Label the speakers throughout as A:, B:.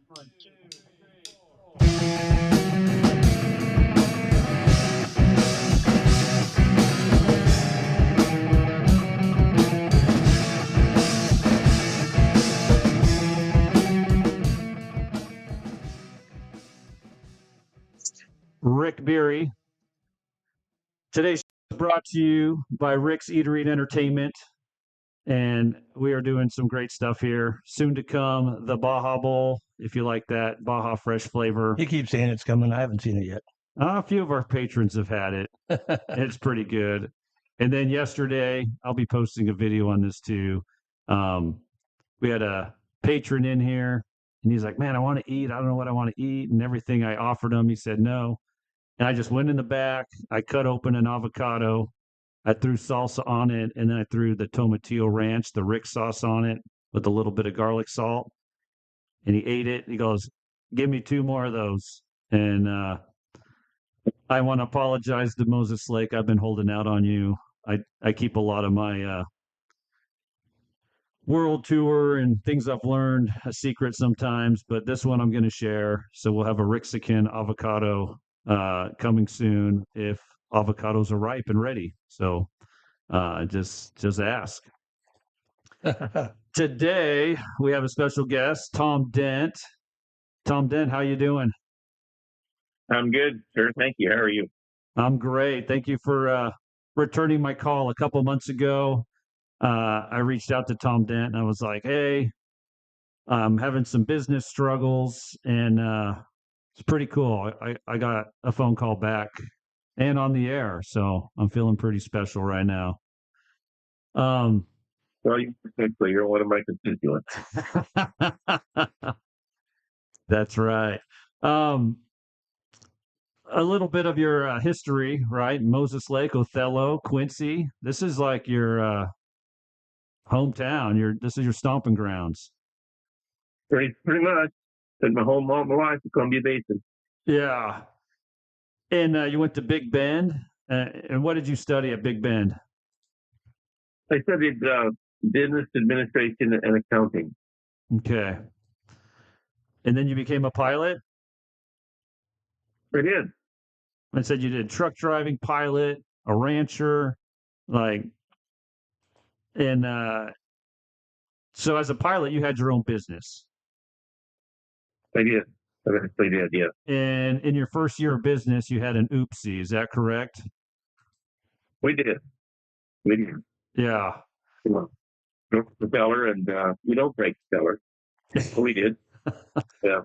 A: Rick Beery. Today's show is brought to you by Rick's Eatery and Entertainment, and we are doing some great stuff here. Soon to come, the Baja Bowl, if you like that Baja fresh flavor.
B: You keep saying it's coming. I haven't seen it yet.
A: A few of our patrons have had it. It's pretty good. And then yesterday, I'll be posting a video on this too. We had a patron in here, and he's like, "Man, I want to eat. I don't know what I want to eat." And everything I offered him, he said no. And I just went in the back. I cut open an avocado. I threw salsa on it, and then I threw the tomatillo ranch, the Rick sauce on it with a little bit of garlic salt. And he ate it. He goes, "Give me 2 more of those." And I want to apologize to Moses Lake. I've been holding out on you. I keep a lot of my world tour and things I've learned a secret sometimes, but this one I'm going to share. So we'll have a Ricksican avocado coming soon if avocados are ripe and ready. So just ask. Today we have a special guest, Tom Dent. Tom Dent, how you doing?
C: I'm good, sir. Thank you. How are you?
A: I'm great. Thank you for returning my call. A couple months ago, I reached out to Tom Dent and I was like, "Hey, I'm having some business struggles," and it's pretty cool. I got a phone call back and on the air, so I'm feeling pretty special right now.
C: Well, you're one of my constituents.
A: That's right. A little bit of your history, right? Moses Lake, Othello, Quincy. This is like your hometown. This is your stomping grounds.
C: Pretty much. Spent my home all my life in Columbia Basin.
A: Yeah. And you went to Big Bend. And what did you study at Big Bend?
C: I studied business administration and accounting.
A: Okay. And then you became a pilot?
C: I did.
A: I said you did truck driving, pilot, a rancher, and so as a pilot, you had your own business.
C: I did. I actually did, yeah.
A: And in your first year of business, you had an oopsie. Is that correct?
C: We did.
A: Yeah.
C: Broke the propeller, and we don't break the propeller. We did. Yeah.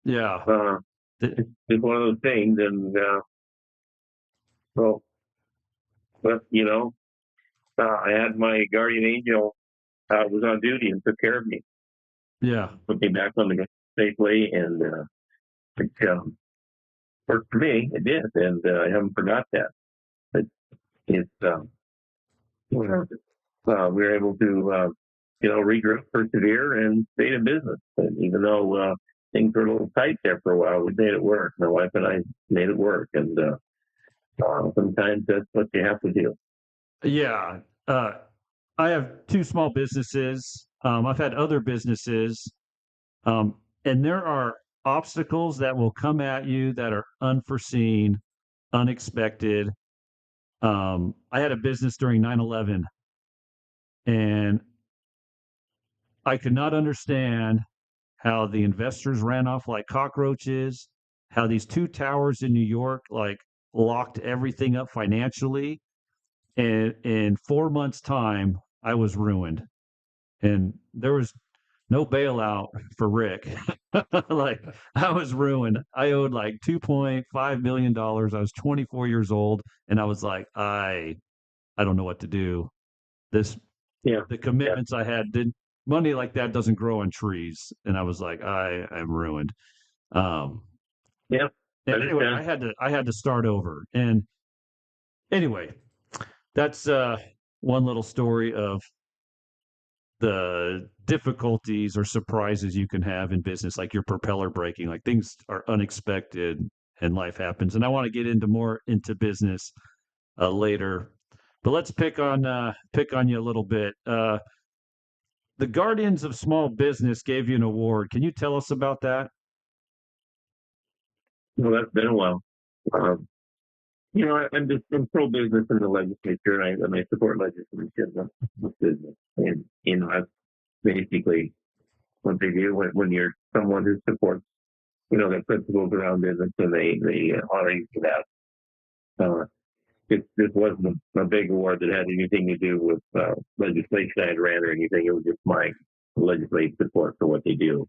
A: Yeah.
C: It's one of those things, and I had my guardian angel was on duty and took care of me.
A: Yeah.
C: Put me back on the ground safely, and it worked for me. It did, and I haven't forgot that. We were able to regroup, persevere, and stay in business. And even though things were a little tight there for a while, we made it work. My wife and I made it work, and sometimes that's what you have to do.
A: Yeah. I have 2 small businesses. I've had other businesses, and there are obstacles that will come at you that are unforeseen, unexpected. I had a business during 9/11, and I could not understand how the investors ran off like cockroaches, how these 2 towers in New York locked everything up financially. And in 4 months' time, I was ruined. And there was no bailout for Rick. I was ruined. I owed like $2.5 million. I was 24 years old, and I was like, I don't know what to do. The commitments I had money like that doesn't grow on trees. And I was like, I'm ruined. And anyway, I had to start over. And anyway, that's one little story of the difficulties or surprises you can have in business, like your propeller breaking, like things are unexpected and life happens. And I want to get into business later, but let's pick on you a little bit. the Guardians of Small Business gave you an award. Can you tell us about that?
C: Well, that's been a while. Um, I'm pro-business in the legislature, and I support legislation of business. And, that's basically what they do when you're someone who supports, the principles around business, and they honor you for that. This wasn't a big award that had anything to do with legislation I had ran or anything. It was just my legislative support for what they do.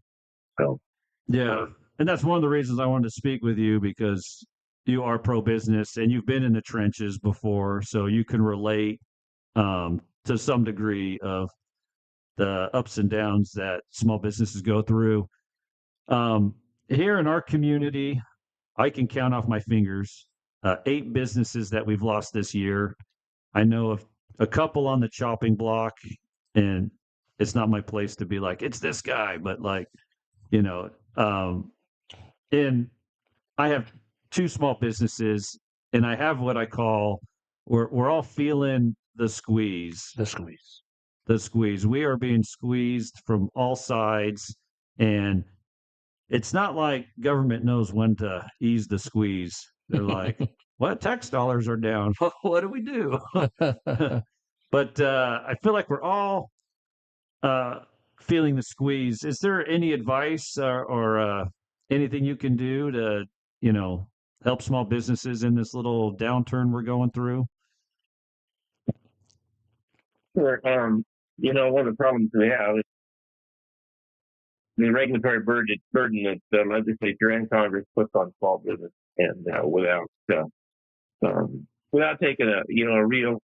C: So,
A: Yeah. And that's one of the reasons I wanted to speak with you, because you are pro business and you've been in the trenches before, so you can relate to some degree of the ups and downs that small businesses go through. Here in our community, I can count off my fingers 8 businesses that we've lost this year. I know of a couple on the chopping block, and it's not my place to be like, it's this guy, but like, you know, and I have 2 small businesses, and I have what I call, we're all feeling the squeeze.
B: The squeeze.
A: The squeeze. We are being squeezed from all sides, and it's not like government knows when to ease the squeeze. They're like, "What, tax dollars are down? What do we do?" But I feel like we're all uh, feeling the squeeze. Is there any advice or anything you can do to, you know, help small businesses in this little downturn we're going through?
C: sure. One of the problems we have is the regulatory burden that the legislature and Congress puts on small business, and without taking a real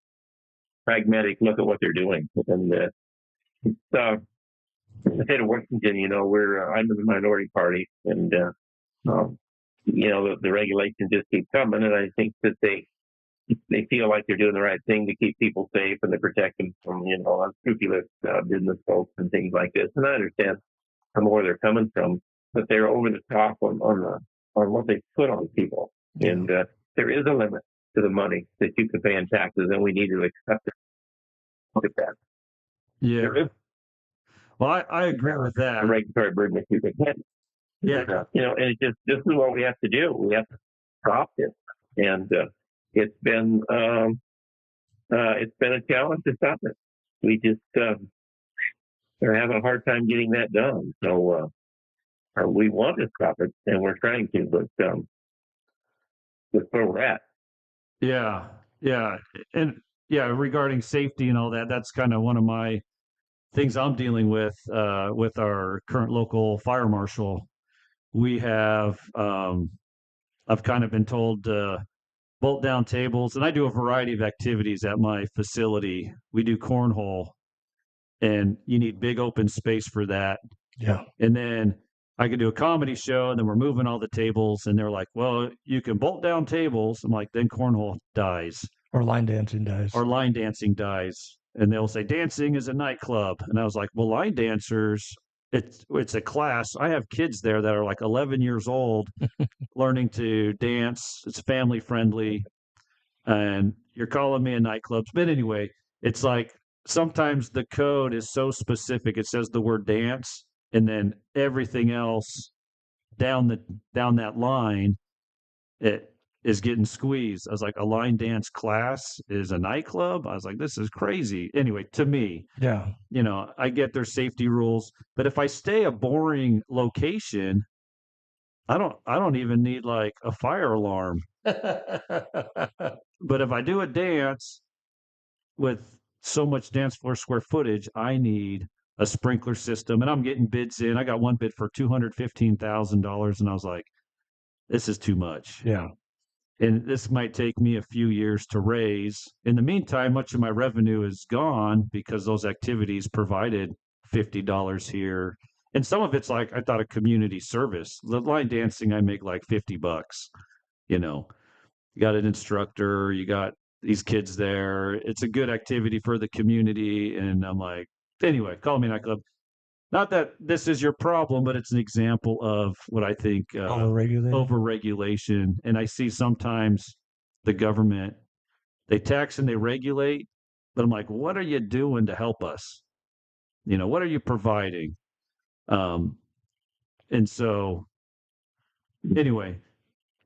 C: pragmatic look at what they're doing. And it's, in the state of Washington, I'm in the minority party, and the regulations just keep coming, and I think that they feel like they're doing the right thing to keep people safe and to protect them from unscrupulous business folks and things like this. And I understand from where they're coming from, but they're over the top on what they put on people, and there is a limit to the money that you can pay in taxes, and we need to accept it. Look at that.
A: Yeah.
C: There is
A: Well, I agree with that.
C: a regulatory burden that you can get.
A: Yeah.
C: And it's just, this is what we have to do. We have to stop this, and it's been a challenge to stop it. We just are having a hard time getting that done. So we want to stop it, and we're trying to, but that's where we're at.
A: Yeah. Yeah. And yeah, regarding safety and all that, that's kind of one of my things I'm dealing with our current local fire marshal. We have I've kind of been told to bolt down tables, and I do a variety of activities at my facility. We do cornhole, and you need big open space for that.
B: Yeah.
A: And then I could do a comedy show, and then we're moving all the tables, and they're like, "Well, you can bolt down tables." I'm like, "Then cornhole dies,
B: Or line dancing dies.
A: or line dancing dies." And they'll say dancing is a nightclub, and I was like, "Well, line dancers, it's a class. I have kids there that are like 11 years old learning to dance. It's family friendly, and you're calling me a nightclubs." But anyway, it's like sometimes the code is so specific. It says the word dance, and then everything else down that line, it is getting squeezed. I was like, a line dance class is a nightclub? I was like, this is crazy. Anyway, to me,
B: Yeah.
A: I get their safety rules, but if I stay a boring location, I don't even need like a fire alarm. But if I do a dance with so much dance floor square footage, I need a sprinkler system, and I'm getting bids in. I got one bid for $215,000, and I was like, this is too much.
B: Yeah.
A: And this might take me a few years to raise. In the meantime, much of my revenue is gone because those activities provided $50 here. And some of it's like, I thought, a community service. The line dancing, I make like $50. You got an instructor, you got these kids there. It's a good activity for the community. And I'm like, anyway, call me nightclub. Not that this is your problem, but it's an example of what I think
B: Overregulated.
A: overregulation. And I see sometimes the government, they tax and they regulate, but I'm like, what are you doing to help us? What are you providing? And so, anyway,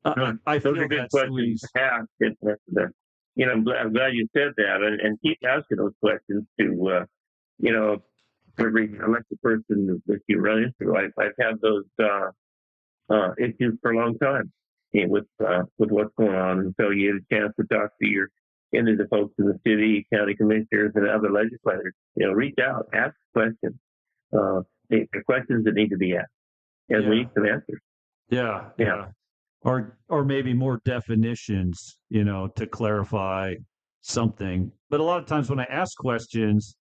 A: I
C: Those
A: feel
C: are good
A: that
C: questions
A: squeeze.
C: to ask. I'm glad you said that, and keep asking those questions to, every elected person that you run into. I've had those issues for a long time with what's going on, and so you get a chance to talk to the folks in the city, county commissioners, and other legislators. Reach out, ask questions. They're questions that need to be asked, and we
A: Yeah,
C: need some answers.
A: yeah,
C: Yeah.
A: yeah. Or maybe more definitions, to clarify something. But a lot of times when I ask questions,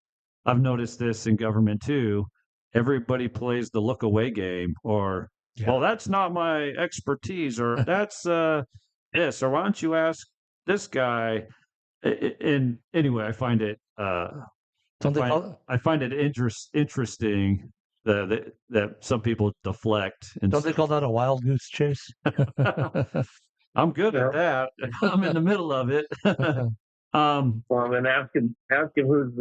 A: I've noticed this in government too. Everybody plays the look away game, or,
B: Yeah.
A: well, that's not my expertise, or that's this, or why don't you ask this guy? And anyway,
B: Don't they call
A: I find it interesting that some people deflect, and
B: don't they call that a wild goose chase?
A: I'm good at
C: Well,
A: that. I'm in the middle of it.
C: well, then ask him whose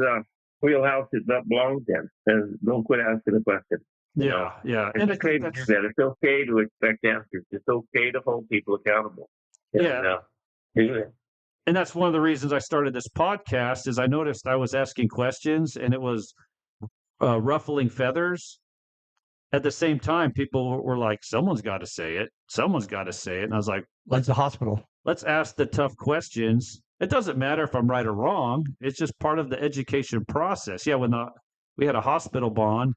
C: wheelhouse that belongs in, and don't quit asking the question.
A: Yeah, yeah,
C: It's
A: and I
C: okay
A: think
C: to do
A: that's
C: that. It's okay to expect answers. It's okay to hold people accountable. And,
A: yeah,
C: yeah.
A: and that's one of the reasons I started this podcast. Is I noticed I was asking questions, and it was ruffling feathers. At the same time, people were like, "Someone's got to say it. Someone's got to say it." And I was like,
B: Like the hospital.
A: let's ask the tough questions. It doesn't matter if I'm right or wrong. It's just part of the education process. Yeah, when we had a hospital bond,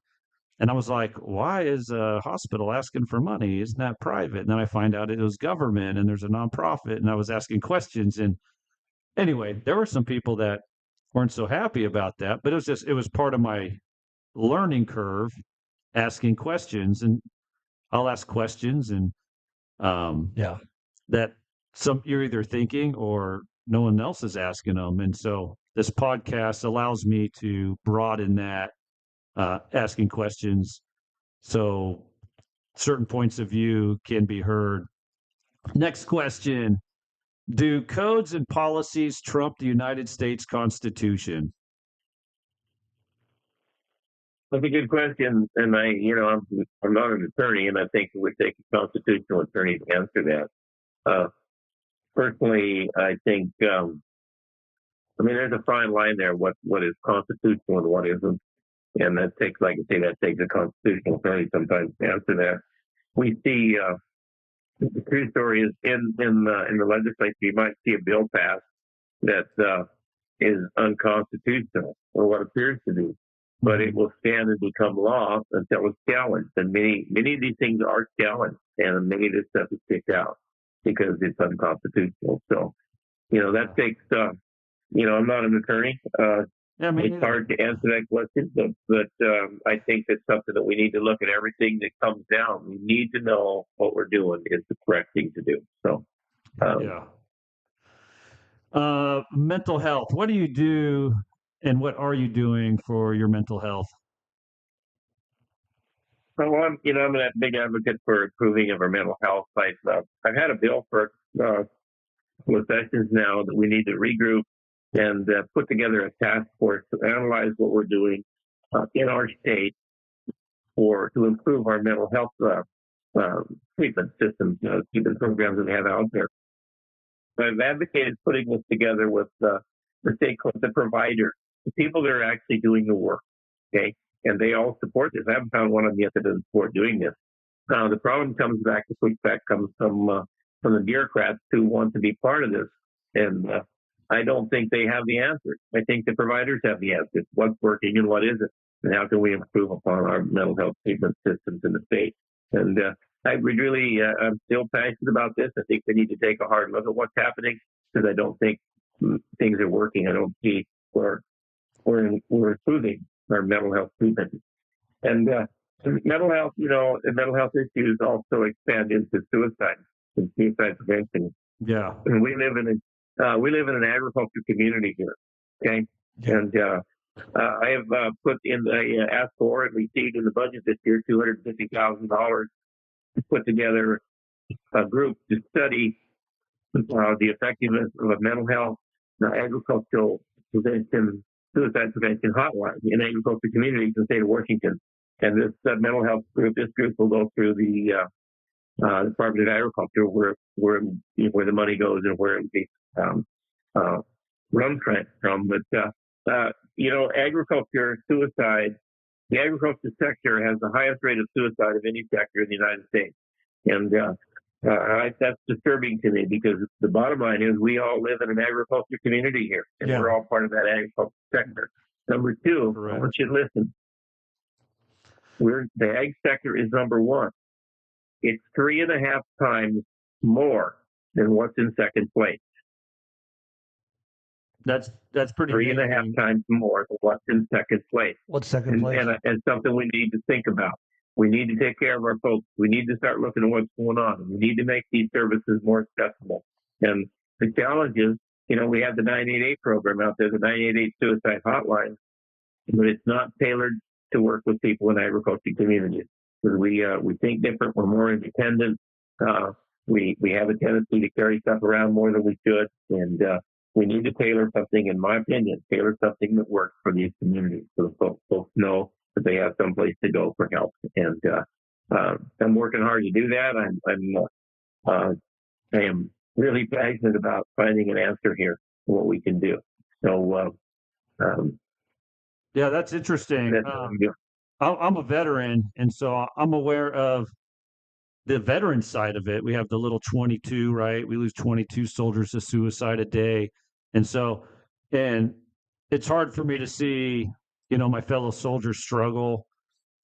A: and I was like, why is a hospital asking for money? Isn't that private? And then I find out it was government and there's a nonprofit, and I was asking questions. And anyway, there were some people that weren't so happy about that, but it was part of my learning curve, asking questions. And I'll ask questions, and
B: Yeah.
A: that you're either thinking or no one else is asking them. And so this podcast allows me to broaden that, asking questions, so certain points of view can be heard. Next question: do codes and policies trump the United States Constitution?
C: That's a good question, and I'm not an attorney, and I think it would take a constitutional attorney to answer that. Personally, I think there's a fine line there. What is constitutional and what isn't, and that takes, like I say, that takes a constitutional attorney sometimes to answer that. We see the true story is in the legislature, you might see a bill passed that is unconstitutional, or what appears to be, but it will stand and become law until it's challenged. And many of these things are challenged, and many of this stuff is kicked out because it's unconstitutional. So, that takes. I'm not an attorney.
A: Yeah,
C: It's hard to answer that question, but I think that's something that we need to look at. Everything that comes down, we need to know what we're doing is the correct thing to do. So,
A: yeah. Mental health. What do you do, and what are you doing for your mental health?
C: so I'm a big advocate for improving of our mental health. I've had a bill for couple sessions now that we need to regroup and put together a task force to analyze what we're doing in our state to improve our mental health treatment systems, treatment programs that we have out there. I've advocated putting this together with the provider, the people that are actually doing the work. Okay, and they all support this. I haven't found one of them yet that doesn't support doing this. The problem comes back. The pushback comes from the bureaucrats who want to be part of this, and I don't think they have the answers. I think the providers have the answers. What's working and what isn't, and how can we improve upon our mental health treatment systems in the state? And I'm still passionate about this. I think we need to take a hard look at what's happening, because I don't think things are working. I don't see we're improving our mental health treatment. And mental health, and mental health issues also expand into suicide and suicide prevention.
A: Yeah.
C: And we live in an agriculture community here. Okay.
B: Yeah.
C: And I have put in asked for and received in the budget this year $250,000 to put together a group to study the effectiveness of mental health, agricultural prevention, suicide prevention hotline in agriculture communities in the state of Washington. And this mental health group, this group will go through the Department of Agriculture, where the money goes and where it runs from. But agriculture suicide. The agriculture sector has the highest rate of suicide of any sector in the United States, and that's disturbing to me, because the bottom line is we all live in an agriculture community here, and we're all part of that agriculture sector. Number two, I want you to listen. The ag sector is number one. It's 3.5 times more than what's in second place.
A: That's pretty.
C: 3.5 times more than what's in second place.
B: What's second place?
C: And something we need to think about. We need to take care of our folks. We need to start looking at what's going on. We need to make these services more accessible. And the challenge is, we have the 988 program out there, the 988 suicide hotline, but it's not tailored to work with people in agriculture communities. Because we think different. We're more independent. We have a tendency to carry stuff around more than we should, and we need to tailor something, in my opinion, that works for these communities, so folks know that they have someplace to go for help. And I'm working hard to do that. I am really passionate about finding an answer here for what we can do. So,
A: yeah, that's interesting. I'm a veteran, and so I'm aware of the veteran side of it. We have the little 22, right? We lose 22 soldiers to suicide a day. And it's hard for me to see, my fellow soldiers struggle.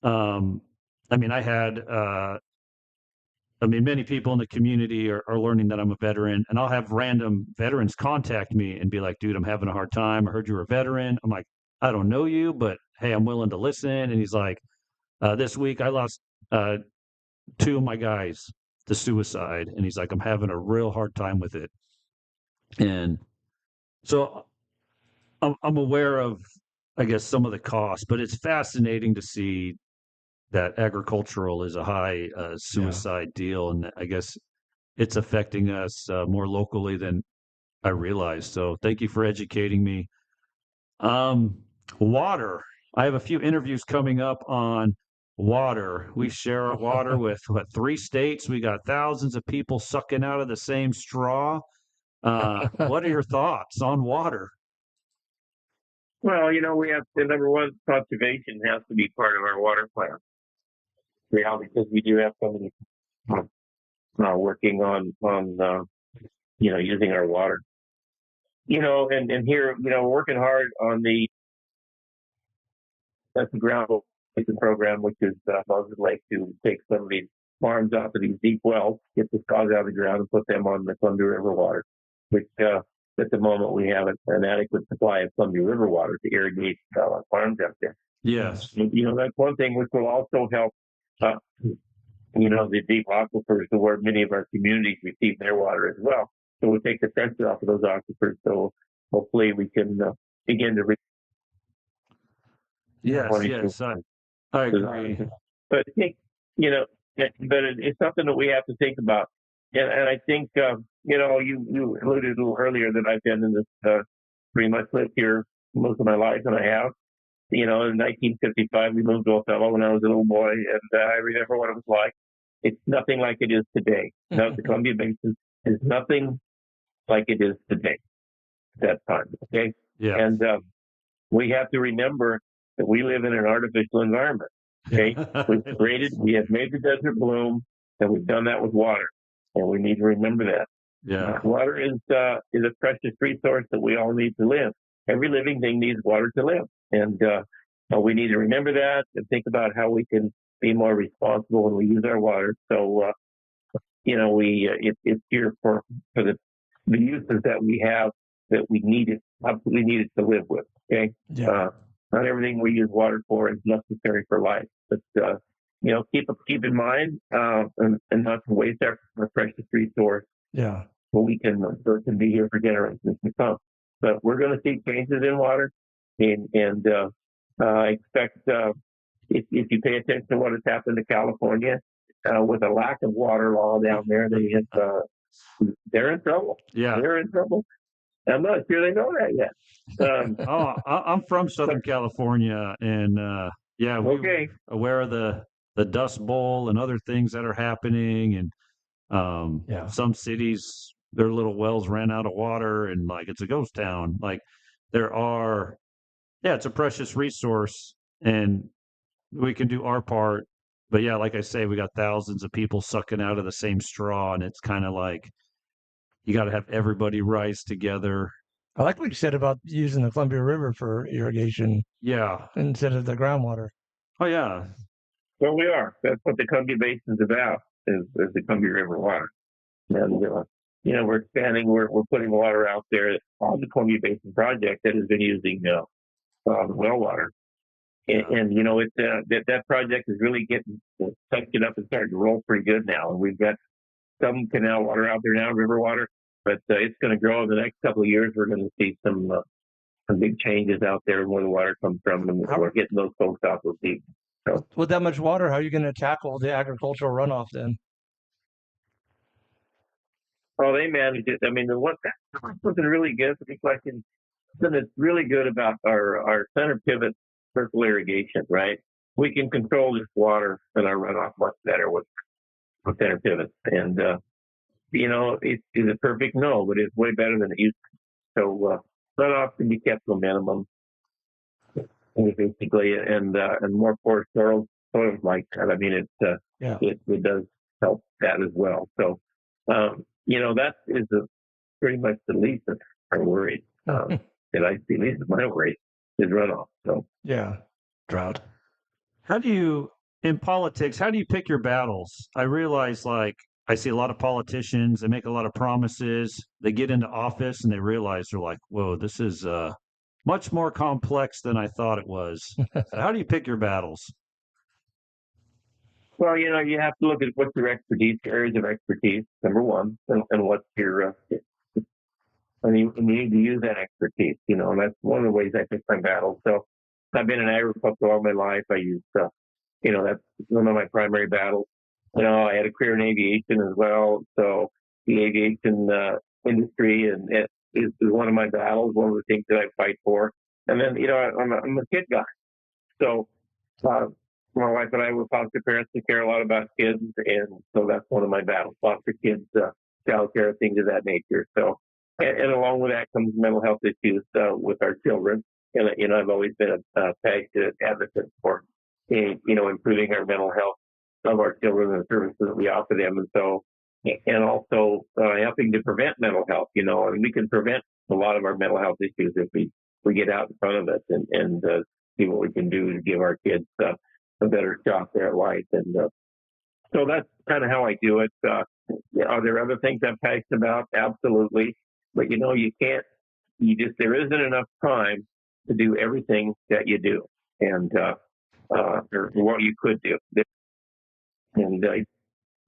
A: Many people in the community are learning that I'm a veteran, and I'll have random veterans contact me and be like, dude, I'm having a hard time. I heard you were a veteran. I'm like, I don't know you, but hey, I'm willing to listen. And he's like, this week I lost 2 of my guys to suicide. And he's like, I'm having a real hard time with it. And so I'm aware of, I guess, some of the costs, but it's fascinating to see that agricultural is a high suicide deal. And I guess it's affecting us more locally than I realized. So thank you for educating me. Water. I have a few interviews coming up on water. We share our water with 3 states. We got thousands of people sucking out of the same straw. What are your thoughts on water?
C: Well, we have the number one, conservation has to be part of our water plan. Because we do have somebody working on using our water. And here, working hard on that's the ground program, which is Moses Lake, to take some of these farms out to these deep wells, get the straws out of the ground and put them on the Columbia River water, which at the moment we have an adequate supply of Columbia River water to irrigate farms out there.
A: Yes.
C: That's one thing which will also help, the deep aquifers, where many of our communities receive their water as well. So we'll take the pressure off of those aquifers. So hopefully we can begin to
A: Yes, I agree.
C: But I think, but it's something that we have to think about. And I think, you alluded a little earlier that I've been in this, pretty much lived here most of my life, and I have. In 1955, we moved to Othello when I was a little boy, and I remember what it was like. It's nothing like it is today. Now, the Columbia Basin is nothing like it is today at that time, okay?
A: Yeah.
C: And we have to remember that we live in an artificial environment, okay? We have made the desert bloom, and we've done that with water, and we need to remember that.
A: Yeah.
C: Water is a precious resource that we all need to live. Every living thing needs water to live. And we need to remember that and think about how we can be more responsible when we use our water. So, it's here for the uses that we have, that we absolutely need it to live with. Okay.
B: Yeah.
C: Not everything we use water for is necessary for life, but keep in mind and not to waste our precious resource.
B: Yeah.
C: So it can be here for generations to come. But we're going to see changes in water, and I expect if you pay attention to what has happened to California with a lack of water law down there, they're in trouble.
A: Yeah,
C: they're in trouble. I'm not sure they know that yet.
A: I'm from Southern California, and yeah, we're
C: Okay.
A: aware of the Dust Bowl and other things that are happening, and
B: Yeah.
A: some cities their little wells ran out of water, and like it's a ghost town. Like there are, yeah, it's a precious resource, and we can do our part. But yeah, like I say, we got thousands of people sucking out of the same straw, and it's kind of like you got to have everybody rise together.
B: I like what you said about using the Columbia River for irrigation
A: Yeah.
B: instead of the groundwater.
A: Oh yeah.
C: Well, we are. That's what the Columbia Basin's about, is the Columbia River water. And, we're expanding, we're putting water out there on the Columbia Basin project that has been using well water. And it's that project is really getting sucking up and starting to roll pretty good now. And we've got some canal water out there now, river water, but it's going to grow in the next couple of years. We're going to see some big changes out there where the water comes from, and we're getting those folks out those deep. So,
B: with that much water, how are you going to tackle the agricultural runoff then?
C: well, they manage it. I mean, something really good. Something that's really good about our center pivot circle irrigation, right? We can control this water and our runoff much better with center pivots. And is it perfect? No, but it's way better than it used to. So runoff can be kept to a minimum, basically, and more porous soils like that. I mean, it does help that as well. So that is pretty much the least of our worries. And I see least of my worries is runoff. So
B: yeah, drought.
A: In politics, how do you pick your battles? I realize, like, I see a lot of politicians, they make a lot of promises, they get into office and they realize they're like, whoa, this is much more complex than I thought it was. How do you pick your battles?
C: Well, you have to look at what's your areas of expertise, number one, and what's your, and you need to use that expertise, and that's one of the ways I pick my battles. So I've been in agriculture all my life. I use, that's one of my primary battles. I had a career in aviation as well. So the aviation industry and it is one of my battles, one of the things that I fight for. And then, I'm a kid guy. So my wife and I were foster parents. We care a lot about kids. And so that's one of my battles, foster kids, child care, things of that nature. So, and along with that comes mental health issues with our children. And, I've always been a passionate advocate for, improving our mental health of our children and the services that we offer them. And so, and also helping to prevent mental health, and we can prevent a lot of our mental health issues if we get out in front of it and see what we can do to give our kids a better shot there at life. And so that's kind of how I do it. Are there other things I'm passionate about? Absolutely. But, you can't, there isn't enough time to do everything that you do and or what you could do. And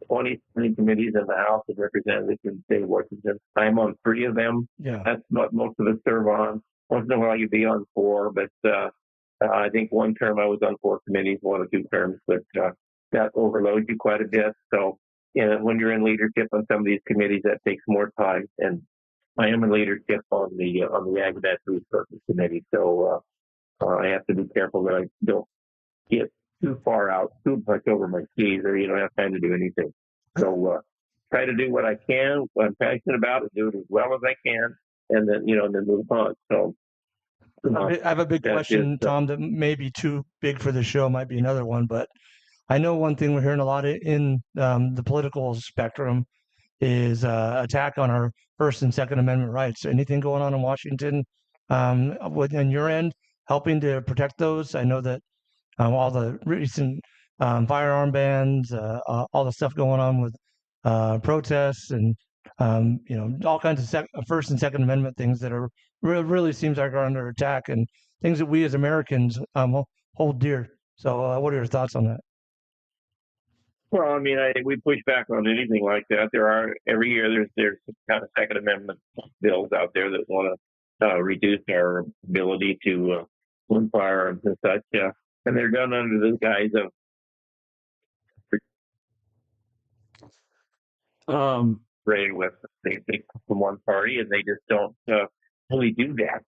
C: 20 committees in the House of Representatives in the state of Washington. I'm on 3 of them.
B: Yeah.
C: That's what most of us serve on. Once in a while you'd be on 4, but I think one term I was on 4 committees, 1 or 2 terms, but that overloads you quite a bit. So when you're in leadership on some of these committees, that takes more time. And I am in leadership on the Ag and Natural Resources Committee, so I have to be careful that I don't get too far out, too much over my skis, or have time to do anything. So try to do what I can, what I'm passionate about, and do it as well as I can, and then then move on. So
B: I have a big question, Tom, that may be too big for the show, might be another one, but I know one thing we're hearing a lot in the political spectrum is attack on our First and Second Amendment rights. Anything going on in Washington on your end, helping to protect those? I know that all the recent firearm bans, all the stuff going on with protests and all kinds of First and Second Amendment things that are really seems like are under attack and things that we as Americans hold dear. So, what are your thoughts on that?
C: Well, I mean, we push back on anything like that. Every year there's some kind of Second Amendment bills out there that want to reduce our ability to own firearms and such. And they're done under the guise of raid with they from one party, and they just don't really do that.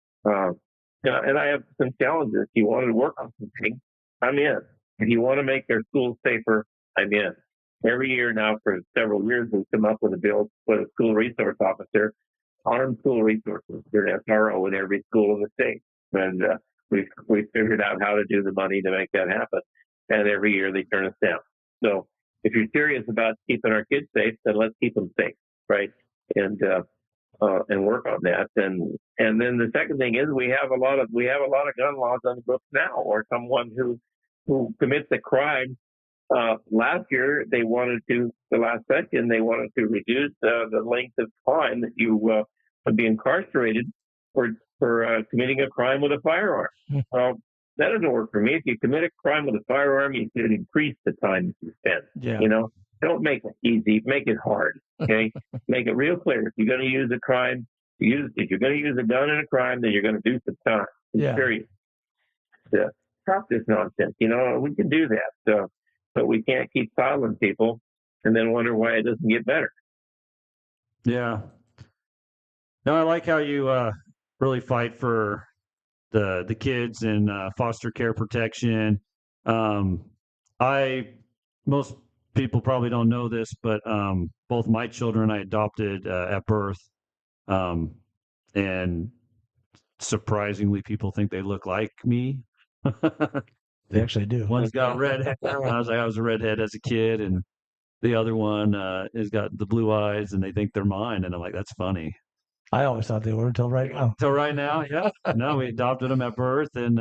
C: And I have some challenges. If you want to work on something, I'm in. If you want to make their schools safer, I'm in. Every year now for several years, we've come up with a bill for a school resource officer, armed school resources. There's an SRO in every school in the state. And we've figured out how to do the money to make that happen. And every year they turn us down. So if you're serious about keeping our kids safe, then let's keep them safe, right? And work on that. And then the second thing is we have a lot of gun laws on the books now, or someone who commits a crime. Last year, the last session, they wanted to reduce the length of time that you would be incarcerated for committing a crime with a firearm. That doesn't work for me. If you commit a crime with a firearm, you should increase the time you spend.
B: Yeah.
C: Don't make it easy. Make it hard. Okay, make it real clear. If you're going to use a crime, if you're going to use a gun in a crime, then you're going to do some time.
B: Yeah.
C: Period. Stop this nonsense. We can do that. But we can't keep filing people and then wonder why it doesn't get better.
A: Yeah. No, I like how you really fight for the kids and foster care protection. Most people probably don't know this, but both my children I adopted at birth, and surprisingly, people think they look like me.
B: They actually do.
A: One's got red hair. I was a redhead as a kid, and the other one has got the blue eyes, and they think they're mine. And I'm like, that's funny.
B: I always thought they were until right now.
A: Until right now, yeah. No, we adopted them at birth, and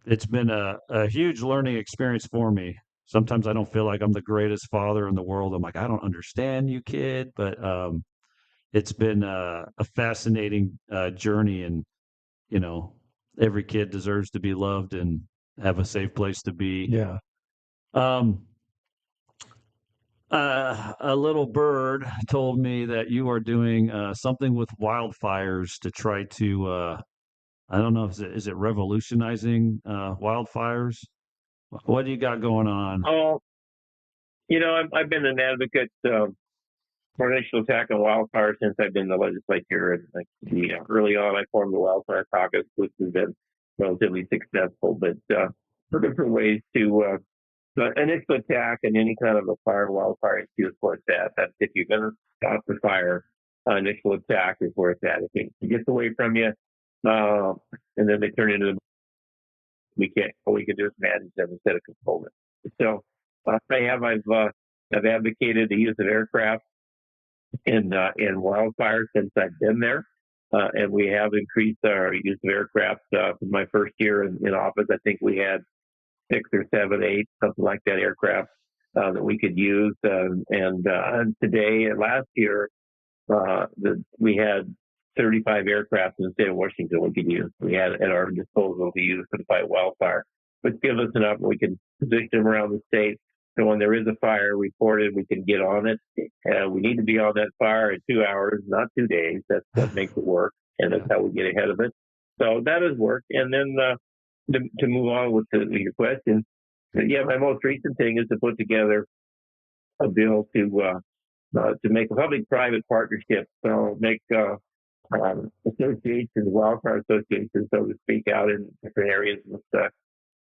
A: it's been a huge learning experience for me. Sometimes I don't feel like I'm the greatest father in the world. I'm like, I don't understand you, kid, but it's been a fascinating journey, and every kid deserves to be loved and have a safe place to be.
B: Yeah.
A: A little bird told me that you are doing something with wildfires to try to, I don't know, is it revolutionizing wildfires? What do you got going on?
C: Oh, I've been an advocate for initial attack on wildfires since I've been in the legislature. And early on, I formed the Wildfire Caucus, which has been relatively successful. But for different ways to initial attack and any kind of a wildfire issue is where it's at. That's if you're going to stop the fire, initial attack is where it's at. If it gets away from you, and then they turn into all we can do is manage them instead of control them. So I've advocated the use of aircraft in wildfires since I've been there. And we have increased our use of aircraft. For my first year in office, I think we had 6 or 7, 8, something like that, aircraft that we could use. And last year, we had 35 aircraft in the state of Washington we could use. We had at our disposal to use to fight wildfire, which gives us enough. We can position them around the state. So when there is a fire reported, we can get on it. We need to be on that fire in 2 hours, not 2 days. That's what makes it work, and that's how we get ahead of it. So that has worked. And then to move on with your question, my most recent thing is to put together a bill to make a public-private partnership. So make associations, wildfire associations, so to speak, out in different areas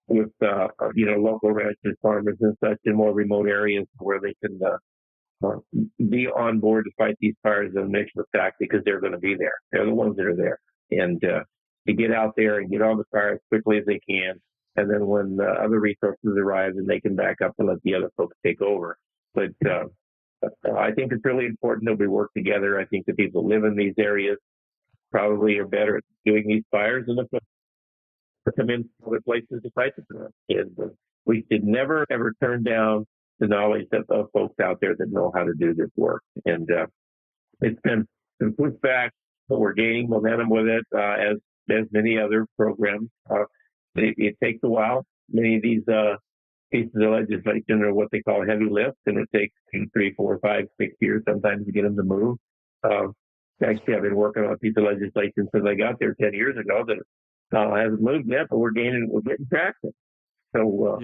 C: with local ranchers, farmers, and such in more remote areas where they can be on board to fight these fires and initial attack because they're going to be there. They're the ones that are there, and to get out there and get on the fire as quickly as they can. And then when the other resources arrive, then they can back up and let the other folks take over. But I think it's really important that we work together. I think the people who live in these areas probably are better at doing these fires than the come in other places to fight them. And we should never, ever turn down the knowledge of folks out there that know how to do this work. And it's been pushed back, but we're gaining momentum with it as many other programs. It takes a while. Many of these pieces of legislation are what they call heavy lifts, and it takes 2, 3, 4, 5, 6 years sometimes to get them to move. Actually, I've been working on a piece of legislation since I got there 10 years ago that hasn't moved yet, but we're getting traction. So,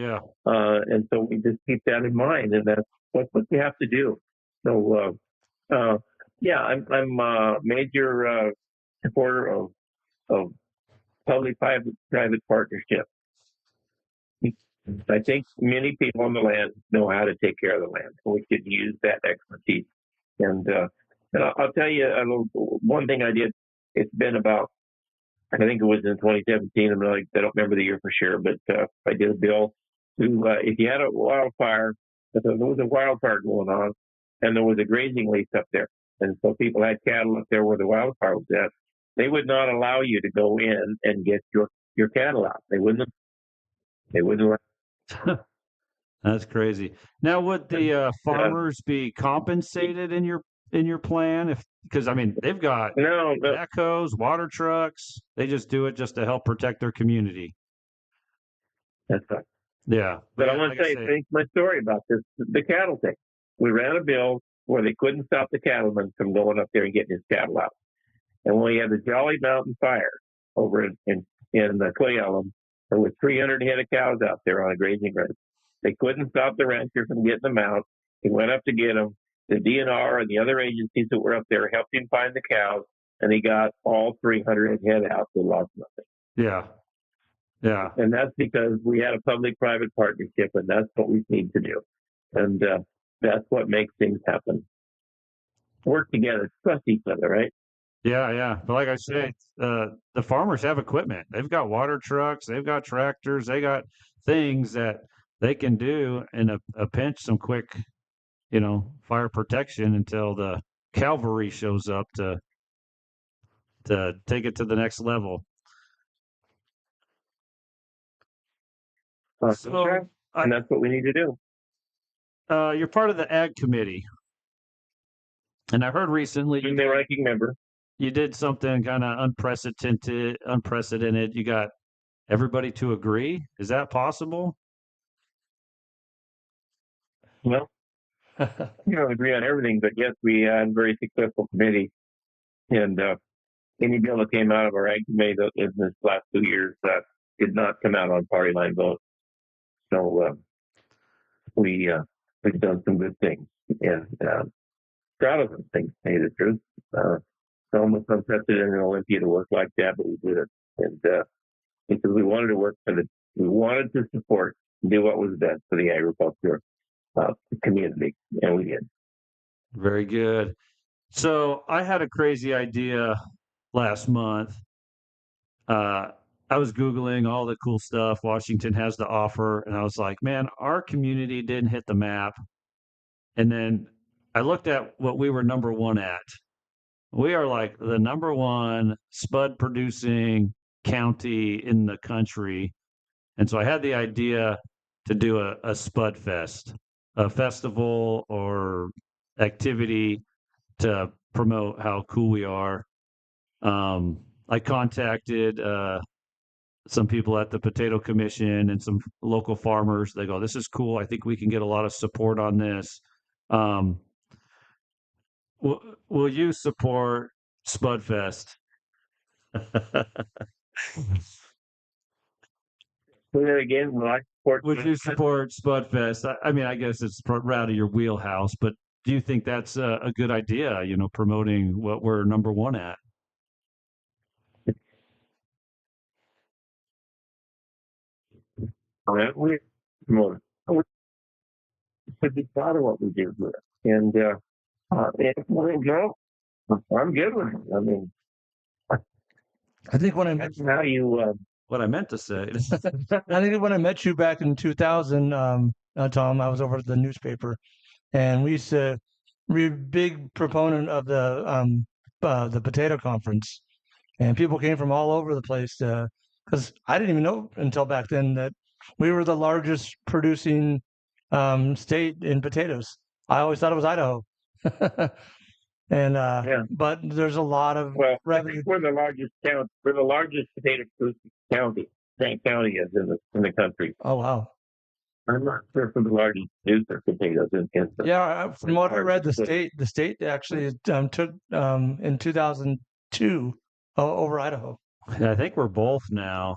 C: and so we just keep that in mind, and that's what you have to do. So, Yeah, I'm a major supporter of public-private partnership. I think many people on the land know how to take care of the land. We could use that expertise. And I'll tell you one thing I did. It's been about, I think it was in 2017. I don't remember the year for sure, but I did a bill to if you had a wildfire, if there was a wildfire going on, and there was a grazing lease up there, and so people had cattle up there where the wildfire was at, they would not allow you to go in and get your cattle out. They wouldn't. They wouldn't allow.
A: That's crazy. Now, would the farmers be compensated in your plan? If because I mean they've got
C: No,
A: backhoes, water trucks. They just do it just to help protect their community.
C: that's right.
A: Yeah,
C: But I want to finish my story about this, the cattle thing. We ran a bill where they couldn't stop the cattleman from going up there and getting his cattle out. And when we had the Jolly Mountain fire over in the Clay Elm, there were 300 head of cows out there on a grazing ranch. They couldn't stop the rancher from getting them out. He went up to get them. The DNR and the other agencies that were up there helped him find the cows, and he got all 300 head out. They lost nothing.
A: Yeah. Yeah.
C: And that's because we had a public-private partnership, and that's what we need to do. And that's what makes things happen. Work together, trust each other, right?
A: Yeah, yeah. But like I say, the farmers have equipment. They've got water trucks, they've got tractors, they got things that they can do in a pinch, some quick, fire protection until the cavalry shows up to take it to the next level. So,
C: and that's what we need to do.
A: You're part of the Ag Committee, and I heard recently
C: I'm the ranking member.
A: You did something kind of unprecedented. You got everybody to agree. Is that possible?
C: Well, you don't agree on everything, but yes, we had a very successful committee, and any bill that came out of our Ag Committee in this last 2 years did not come out on party line vote. So we've done some good things, and proud of them. Things, to tell you the truth. It's almost unprecedented in Olympia to work like that, but we did it, and because we wanted to work we wanted to support and do what was best for the agriculture community, and we did.
A: Very good. So I had a crazy idea last month. I was Googling all the cool stuff Washington has to offer, and I was like, man, our community didn't hit the map. And then I looked at what we were number one at. We are like the number one spud producing county in the country. And so I had the idea to do a Spud Fest, a festival or activity to promote how cool we are. I contacted some people at the Potato Commission and some local farmers. They go, "This is cool. I think we can get a lot of support on this." Will you support Spudfest?
C: Again,
A: would you support Spudfest? I mean, I guess it's right of your wheelhouse, but do you think that's a good idea? Promoting what we're number one at.
C: We promote it. To be proud of what we do here, and if we go, I'm good with it. I mean,
B: I think when I met
C: how you.
A: What I meant to say.
B: I think when I met you back in 2000, Tom, I was over at the newspaper, and we used to be a big proponent of the potato conference, and people came from all over the place because I didn't even know until back then that we were the largest producing state in potatoes. I always thought it was Idaho. And but there's a lot of revenue.
C: We're the largest county. We're the largest potato producing county. St. County is in the country.
B: Oh wow!
C: I'm not sure for the largest producer of potatoes in
B: from what I read, the state actually took in 2002 over Idaho.
A: Yeah, I think we're both now,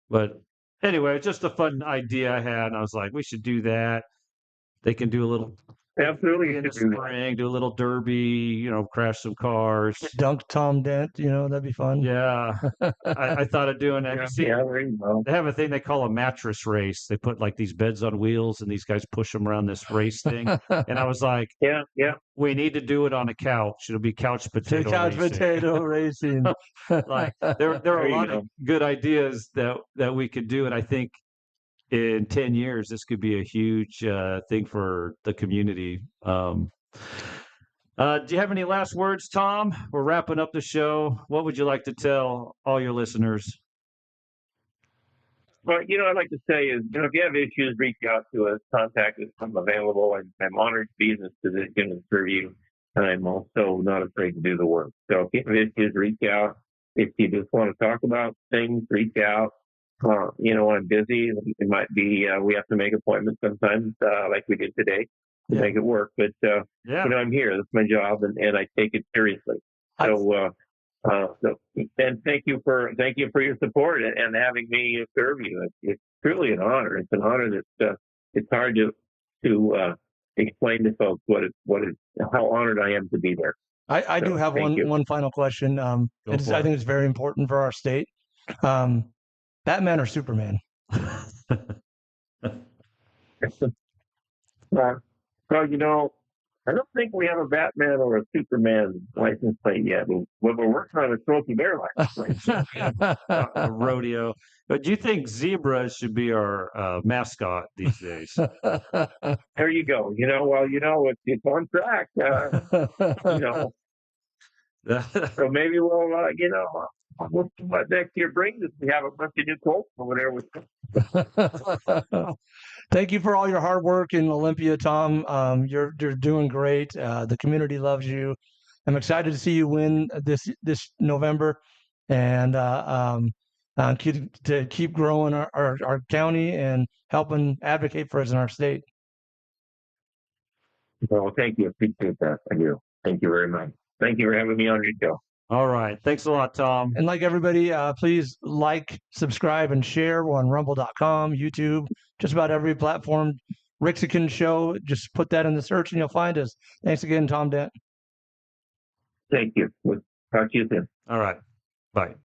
A: but anyway, it's just a fun idea I had, and I was like, we should do that. They can do a little
C: absolutely.
A: In the spring, do a little derby, crash some cars.
B: Dunk Tom Dent, that'd be fun.
A: Yeah. I thought of doing that. They have a thing they call a mattress race. They put like these beds on wheels and these guys push them around this race thing. And I was like,
C: yeah.
A: We need to do it on a couch. It'll be couch potato
B: racing.
A: Like there are a lot of good ideas that we could do. And I think in 10 years, this could be a huge thing for the community. Do you have any last words, Tom? We're wrapping up the show. What would you like to tell all your listeners?
C: Well, I'd like to say is, if you have issues, reach out to us, contact us. I'm available. I'm honored to be in this position and serve you. And I'm also not afraid to do the work. So if you have issues, reach out. If you just want to talk about things, reach out. I'm busy. It might be, we have to make appointments sometimes, like we did today, to make it work. But, I'm here. That's my job, and I take it seriously. So and thank you for your support and having me serve you. It's truly an honor. It's an honor that it's hard to explain to folks how honored I am to be there.
B: I do have one final question. I think it's very important for our state. Batman or Superman?
C: Well, I don't think we have a Batman or a Superman license plate yet. But we're working on a Smoky Bear license plate.
A: A rodeo. But do you think zebras should be our mascot these days?
C: There you go. It's on track. So maybe we'll see what next year brings us. We have a bunch of new colts over there.
B: Thank you for all your hard work in Olympia, Tom. You're doing great. The community loves you. I'm excited to see you win this November, and to keep growing our county and helping advocate for us in our state.
C: Well, thank you. Appreciate that. I do. Thank you very much. Thank you for having me on your show.
A: All right. Thanks a lot, Tom.
B: And like everybody, please subscribe, and share. We're on rumble.com, YouTube, just about every platform. Ricksican Show, just put that in the search and you'll find us. Thanks again, Tom Dent.
C: Thank you. We'll talk to you soon.
A: All right. Bye.